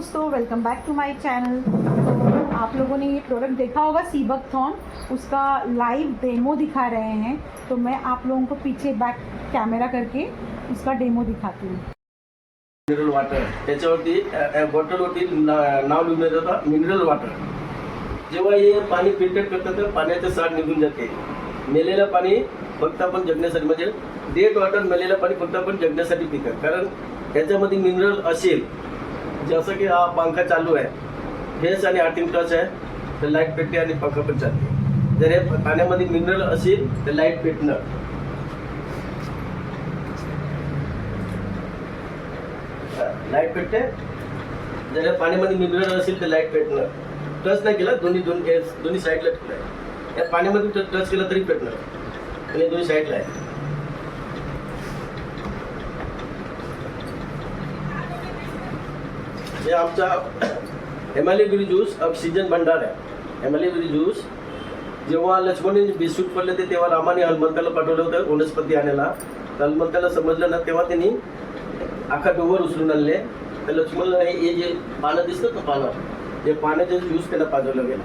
दोस्तों, welcome back to my channel. तो आप लोगों ने ये प्रोडक्ट देखा होगा सीबकथॉन, उसका लाइव डेमो दिखा रहे हैं। तो मैं आप लोगों को पीछे बैक कैमरा करके उसका डेमो दिखाती हूँ। मिनरल वॉटर त्याच्यावरती बॉटलवरती नाव लिहिण्यात होतं मिनरल वॉटर। जेव्हा हे पाणी फिल्टर करतात तर पाण्याचं साठ निघून जाते। मेलेलं पाणी फक्त आपण जगण्यासाठी म्हणजे डेट वॉटर मेलेलं पाणी फक्त आपण जगण्यासाठी पितात, कारण त्याच्यामध्ये मिनरल असेल। जसं की हा पंखा चालू आहे, फेस आणि आर्थिंग टच आहे तर लाईट पेटते आणि पंखा पण चालते। जर हे पाण्यामध्ये मिनरल असेल तर लाईट पेटणार, लाईट पेटते। जर या पाण्यामध्ये मिनरल असेल तर लाईट पेटणार। टच नाही केला, दोन्ही साईडला ठेवलाय। या पाण्यामध्ये टच केला तरी पेटणार आणि दोन्ही साईडला आहे। हे आमचा हिमालयगिरी ज्यूस ऑक्सिजन भंडार आहे। हिमालयगिरी ज्यूस जेव्हा लक्ष्मणाने बेसूट पडले ते तेव्हा रामाने हनुमंताला पाठवलं होतं वनस्पती आणायला। हनुमंताला समजलं ना, तेव्हा त्यांनी अख्खा डोंगर उचलून आणले। तर लक्ष्मणला हे जे पानं दिसतात ना, पानं, ते पाण्याचे ज्यूस त्याला पाजवलं गेलं।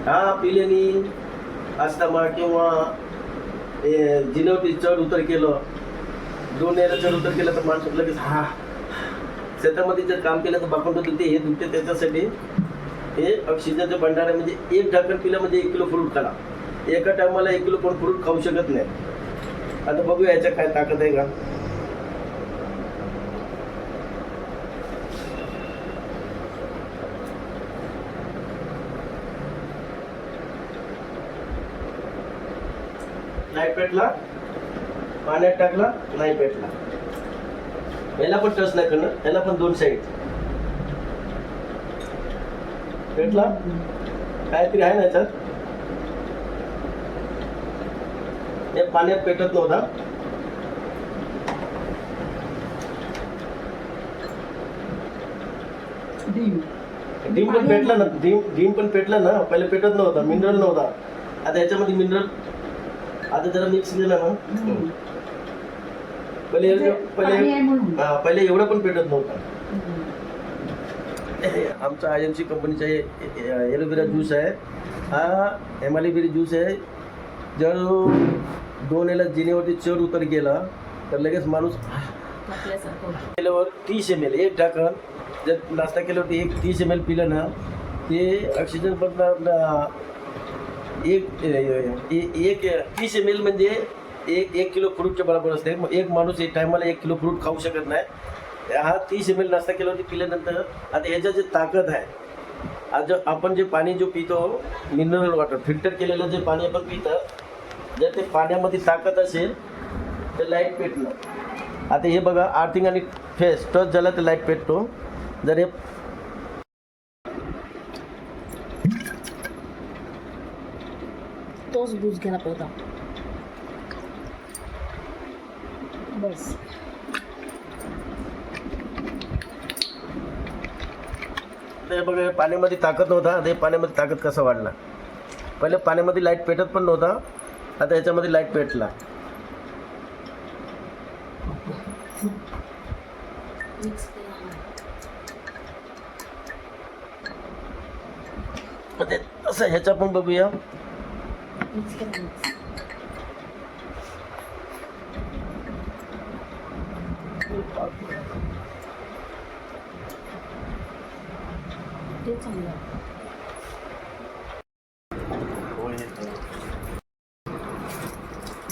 हा पिल्याने अस्थमा किंवा जिनवटी चढ उतर केलं, दोन याला चढ उतर केलं तर माणूस लगेच शेतामध्ये जर काम केलं तर बाकंड दुखते, हे दुखते। त्याच्यासाठी हे ऑक्सिजनचं भंडार आहे। म्हणजे एक ढाकण पिलं म्हणजे 1 किलो फ्रूट खाला। एका टायमाला 1 किलो पण फ्रूट खाऊ शकत नाही। आता बघूया याच्या काय ताकद आहे का। नाही पेटला, पाण्यात टाकला नाही पेटला। याला पण टच नाही करणार, याला पण दोन साईड पेटला। काहीतरी आहे ना याच्यात, हे पाण्यात पेटत नव्हता। डीम पण पेटला ना, डीम पण पेटला ना। पहिले पेटत नव्हता, मिनरल नव्हता। आता याच्यामध्ये मिनरल आता जरा मिक्स केलं ना, पहिले एवढं पण पेटत नव्हता। आमचा IMC कंपनीचा एलोवेरा ज्यूस आहे। हा हिमालयगिरी ज्यूस आहे। जर 2 याला जिनेवरती चढ उतर गेला तर लगेच माणूस केल्यावर 30 ml, एक ढाकण जर नाश्ता केल्यावरती 30 ml पिलं ना, ते ऑक्सिजन पण आपला एक 30 ml म्हणजे एक किलो फ्रूटच्या बरोबर असते। मग एक माणूस एक टायमाला 1 किलो फ्रूट खाऊ शकत नाही। हा 30 ml नाश्ता केल्यावरती पिल्यानंतर आता ह्याच्या जे ताकद आहे, आज आपण जे पाणी जो पितो मिनरल वॉटर फिल्टर केलेलं जे पाणी आपण पितो, जर ते पाण्यामध्ये ताकद असेल तर लाईट पेटणार। आता हे बघा, आर्थिंग आणि फेस टच झाला तर लाईट पेटतो। जर हे तोच बूज घ्यायला पाहिजे बस। ते बघा, पाण्यामध्ये ताकद नव्हता, ते पाण्यामध्ये ताकद कसा वाढला। पहिले पाण्यामध्ये लाईट पेटत पण नव्हता, आता याच्यामध्ये लाईट पेटला। ते असं ह्याचा पण बघूया। ते चांगलं